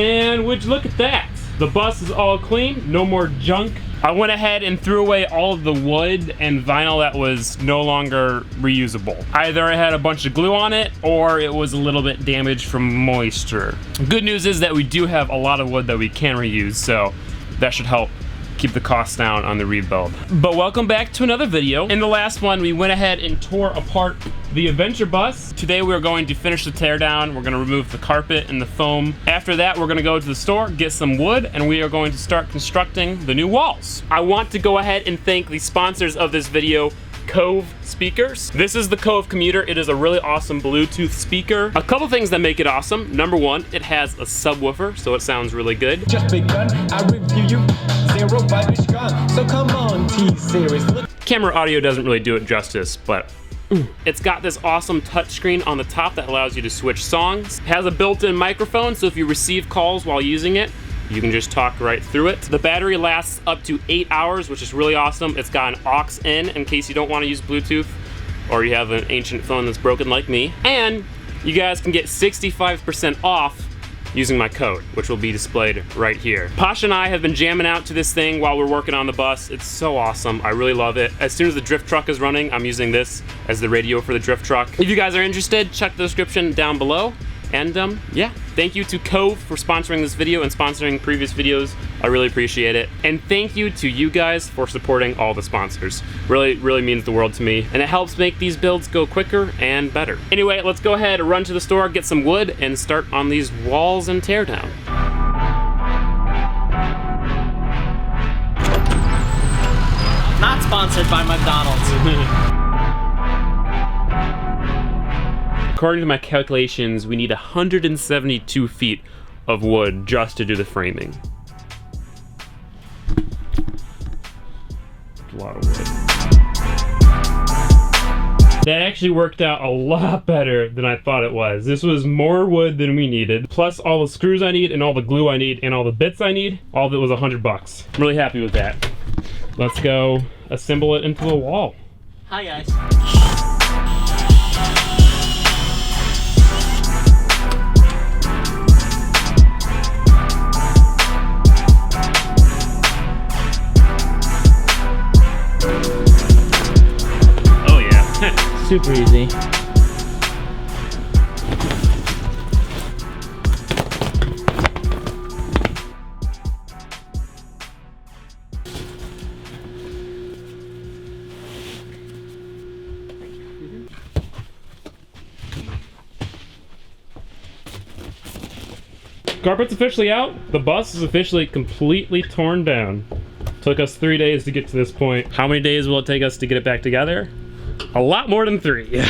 And would you look at that? The bus is all clean, no more junk. I went ahead and threw away all of the wood and vinyl that was no longer reusable. Either I had a bunch of glue on it or it was a little bit damaged from moisture. Good news is that we do have a lot of wood that we can reuse, so that should help keep the costs down on the rebuild. But welcome back to another video. In the last one, we went ahead and tore apart the adventure bus. Today we're going to finish the teardown. We're gonna remove the carpet and the foam. After that, we're gonna go to the store, get some wood, and we are going to start constructing the new walls. I want to go ahead and thank the sponsors of this video, Cove speakers. This is the Cove Commuter. It is a really awesome Bluetooth speaker. A couple things that make it awesome. Number one, it has a subwoofer, so it sounds really good. Just begun, I review you. Zero vibe is gone, so come on, T-Series. Camera audio doesn't really do it justice, but it's got this awesome touchscreen on the top that allows you to switch songs. It has a built-in microphone, so if you receive calls while using it, you can just talk right through it. The battery lasts up to 8 hours, which is really awesome. It's got an aux in case you don't want to use Bluetooth or you have an ancient phone that's broken like me. And you guys can get 65% off using my code, which will be displayed right here. Pasha and I have been jamming out to this thing while we're working on the bus. It's so awesome. I really love it. As soon as the drift truck is running, I'm using this as the radio for the drift truck. If you guys are interested, check the description down below. And yeah, thank you to Cove for sponsoring this video and sponsoring previous videos. I really appreciate it. And thank you to you guys for supporting all the sponsors. Really, really means the world to me. And it helps make these builds go quicker and better. Anyway, let's go ahead and run to the store, get some wood, and start on these walls and teardown. Not sponsored by McDonald's. According to my calculations, we need 172 feet of wood just to do the framing. A lot of wood. That actually worked out a lot better than I thought it was. This was more wood than we needed, plus all the screws I need and all the glue I need and all the bits I need. All of it was $100. I'm really happy with that. Let's go assemble it into the wall. Hi guys. Super easy. Carpet's officially out. The bus is officially completely torn down. Took us 3 days to get to this point. How many days will it take us to get it back together? A lot more than 3.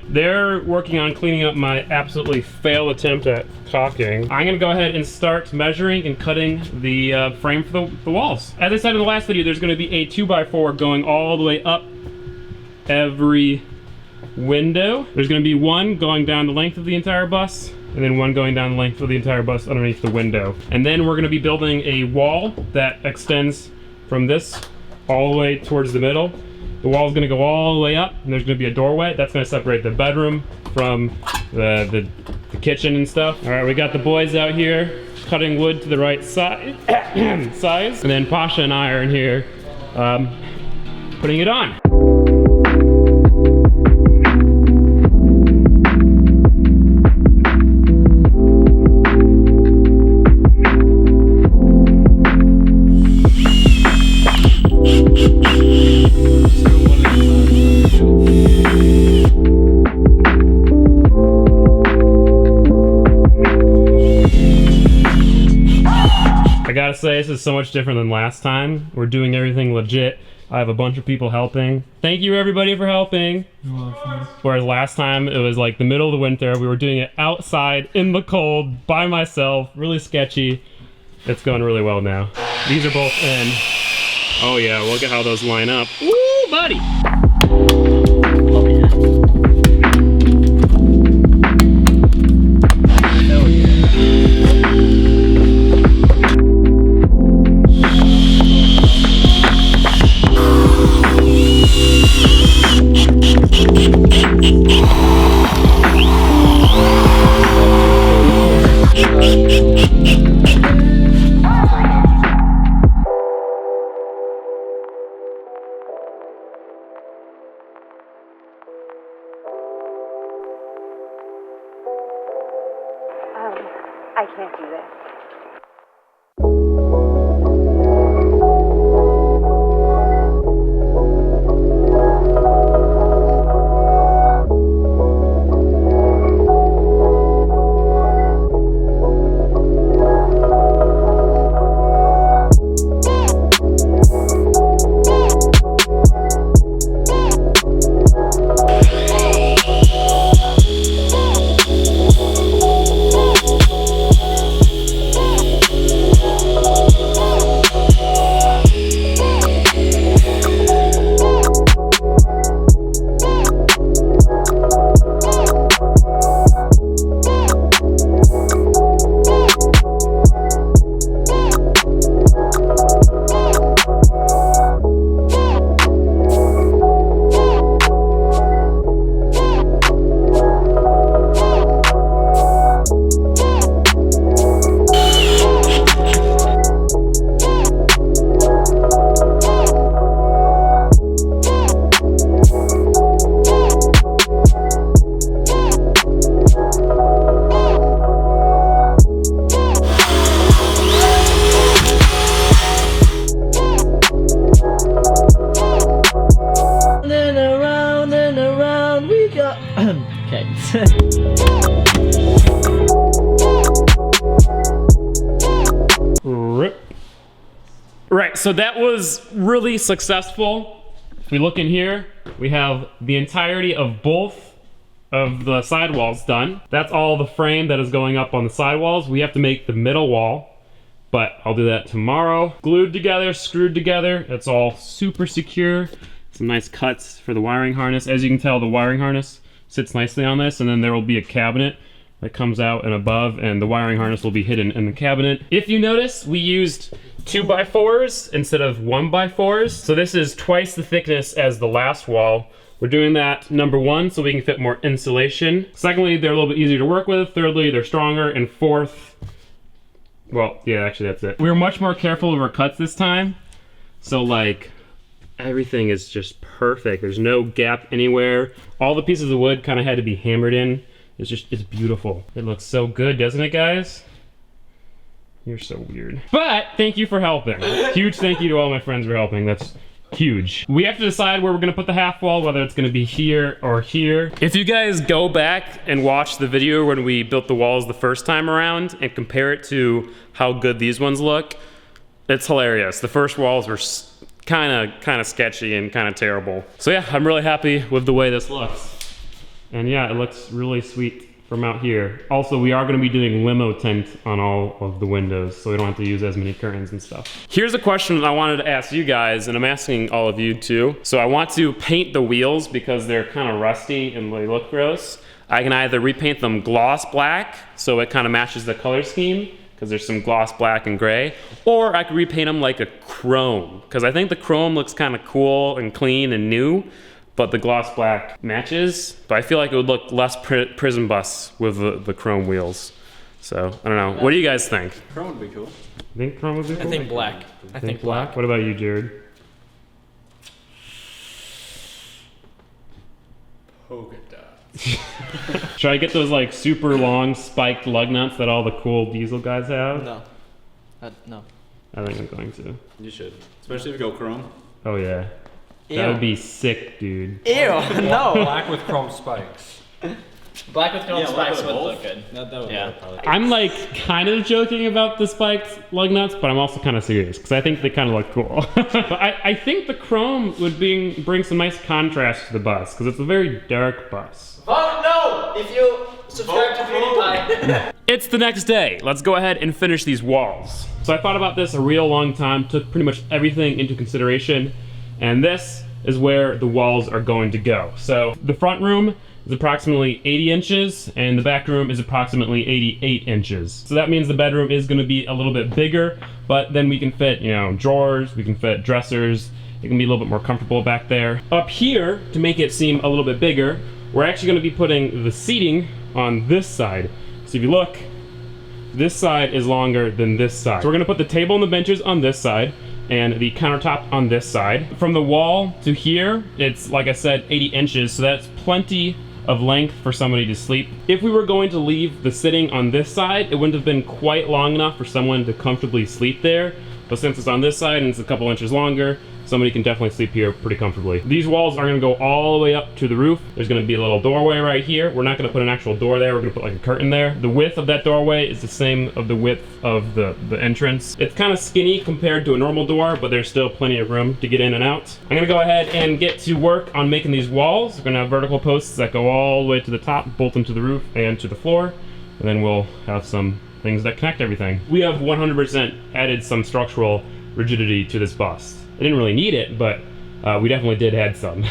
They're working on cleaning up my absolutely failed attempt at caulking. I'm gonna go ahead and start measuring and cutting the frame for the walls. As I said in the last video, there's gonna be a 2x4 going all the way up every window. There's gonna be one going down the length of the entire bus, and then one going down the length of the entire bus underneath the window. And then we're gonna be building a wall that extends from this all the way towards the middle. The wall's gonna go all the way up, and there's gonna be a doorway that's gonna separate the bedroom from the kitchen and stuff. All right, we got the boys out here cutting wood to the right size, and then Pasha and I are in here putting it on. I gotta say, this is so much different than last time. We're doing everything legit. I have a bunch of people helping. Thank you everybody for helping. You're welcome. Whereas last time it was like the middle of the winter. We were doing it outside in the cold by myself. Really sketchy. It's going really well now. These are both in. Oh yeah, look at how those line up. Woo, buddy! Oh yeah. Hell yeah. can't do that. Okay. Rip. Right, so that was really successful. If we look in here, we have the entirety of both of the sidewalls done. That's all the frame that is going up on the sidewalls. We have to make the middle wall, but I'll do that tomorrow. Glued together, screwed together. It's all super secure. Some nice cuts for the wiring harness. As you can tell, the wiring harness sits nicely on this, and then there will be a cabinet that comes out and above, and the wiring harness will be hidden in the cabinet. If you notice, we used 2x4s instead of 1x4s. So this is twice the thickness as the last wall. We're doing that, number one, so we can fit more insulation. Secondly, they're a little bit easier to work with. Thirdly, they're stronger. And fourth, well, yeah, actually that's it. We were much more careful with our cuts this time. So like, everything is just perfect. There's no gap anywhere. All the pieces of wood kind of had to be hammered in. It's beautiful. It looks so good, doesn't it, guys? You're so weird. But thank you for helping. Huge thank you to all my friends for helping. That's huge. We have to decide where we're gonna put the half wall, whether it's gonna be here or here. If you guys go back and watch the video when we built the walls the first time around and compare it to how good these ones look, it's hilarious. The first walls were kind of sketchy and kind of terrible. So yeah, I'm really happy with the way this looks. And yeah, it looks really sweet from out here. Also, we are gonna be doing limo tint on all of the windows, so we don't have to use as many curtains and stuff. Here's a question I wanted to ask you guys, and I'm asking all of you too. So I want to paint the wheels because they're kind of rusty and they look gross. I can either repaint them gloss black, so it kind of matches the color scheme, because there's some gloss black and gray, or I could repaint them like a chrome, because I think the chrome looks kind of cool and clean and new, but the gloss black matches. But I feel like it would look less prison bus with the chrome wheels. So, I don't know. What do you guys think? Chrome would be cool. You think chrome would be cool? I think black. I think black. What about you, Jared? Polka dots. Should I get those like super long spiked lug nuts that all the cool diesel guys have? No. No. I think I'm going to. You should. Especially if you go chrome. Oh yeah. Ew. That would be sick, dude. Ew, no. Black with chrome spikes. Black with chrome spikes would both. look good. That would Yeah. probably. I'm like kind of joking about the spiked lug nuts, but I'm also kind of serious because I think they kind of look cool. But I think the chrome would bring some nice contrast to the bus because it's a very dark bus. Vote no if you subscribe to PewDiePie. It's the next day. Let's go ahead and finish these walls. So I thought about this a real long time, took pretty much everything into consideration, and this is where the walls are going to go. So the front room is approximately 80 inches and the back room is approximately 88 inches. So that means the bedroom is gonna be a little bit bigger, but then we can fit, you know, drawers, we can fit dressers, it can be a little bit more comfortable back there. Up here, to make it seem a little bit bigger, we're actually gonna be putting the seating on this side. So if you look, this side is longer than this side. So we're gonna put the table and the benches on this side and the countertop on this side. From the wall to here, it's, like I said, 80 inches, so that's plenty of length for somebody to sleep. If we were going to leave the sitting on this side, it wouldn't have been quite long enough for someone to comfortably sleep there. But since it's on this side and it's a couple inches longer, somebody can definitely sleep here pretty comfortably. These walls are gonna go all the way up to the roof. There's gonna be a little doorway right here. We're not gonna put an actual door there. We're gonna put like a curtain there. The width of that doorway is the same of the width of the entrance. It's kind of skinny compared to a normal door, but there's still plenty of room to get in and out. I'm gonna go ahead and get to work on making these walls. We're gonna have vertical posts that go all the way to the top, both into the roof and to the floor. And then we'll have some things that connect everything. We have 100% added some structural rigidity to this bust. I didn't really need it, but we definitely did add some.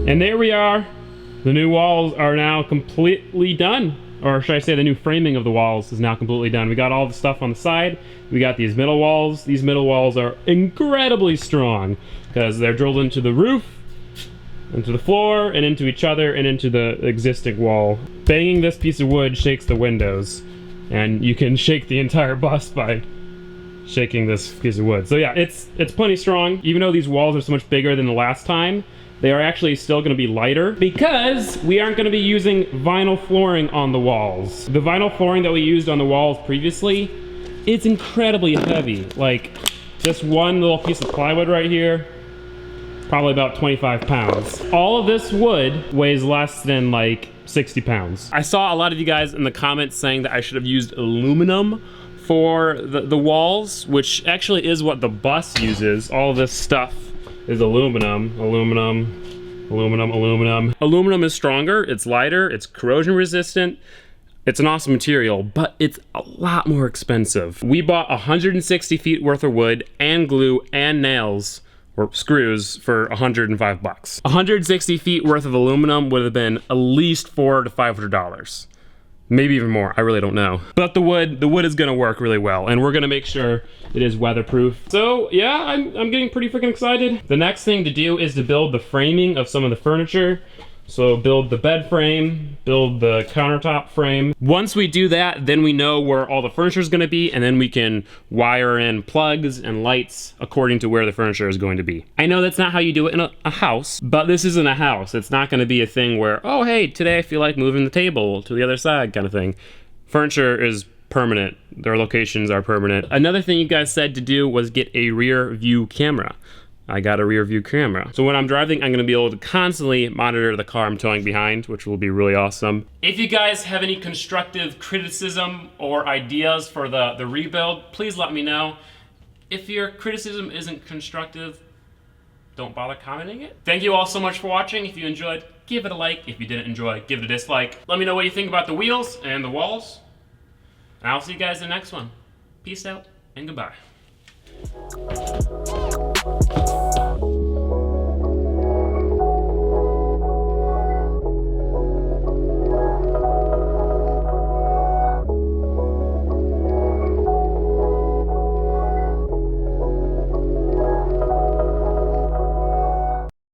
And there we are. The new walls are now completely done. Or should I say the new framing of the walls is now completely done. We got all the stuff on the side. We got these middle walls. These middle walls are incredibly strong because they're drilled into the roof, into the floor, and into each other, and into the existing wall. Banging this piece of wood shakes the windows, and you can shake the entire bust by shaking this piece of wood. So yeah, it's plenty strong. Even though these walls are so much bigger than the last time, they are actually still going to be lighter because we aren't going to be using vinyl flooring on the walls. The vinyl flooring that we used on the walls previously, it's incredibly heavy. Like, just one little piece of plywood right here, probably about 25 pounds. All of this wood weighs less than like 60 pounds. I saw a lot of you guys in the comments saying that I should have used aluminum for the walls, which actually is what the bus uses. All of this stuff is aluminum. Aluminum is stronger, it's lighter, it's corrosion resistant. It's an awesome material, but it's a lot more expensive. We bought 160 feet worth of wood and glue and nails, or screws, for 105 bucks. 160 feet worth of aluminum would have been at least $400 to $500. Maybe even more, I really don't know. But the wood is gonna work really well, and we're gonna make sure it is weatherproof. So yeah, I'm getting pretty freaking excited. The next thing to do is to build the framing of some of the furniture. So build the bed frame, build the countertop frame. Once we do that, then we know where all the furniture is gonna be, and then we can wire in plugs and lights according to where the furniture is going to be. I know that's not how you do it in a house, but this isn't a house. It's not gonna be a thing where, oh hey, today I feel like moving the table to the other side kind of thing. Furniture is permanent. Their locations are permanent. Another thing you guys said to do was get a rear view camera. I got a rear view camera. So when I'm driving, I'm gonna be able to constantly monitor the car I'm towing behind, which will be really awesome. If you guys have any constructive criticism or ideas for the rebuild, please let me know. If your criticism isn't constructive, don't bother commenting it. Thank you all so much for watching. If you enjoyed, give it a like. If you didn't enjoy, give it a dislike. Let me know what you think about the wheels and the walls. And I'll see you guys in the next one. Peace out and goodbye.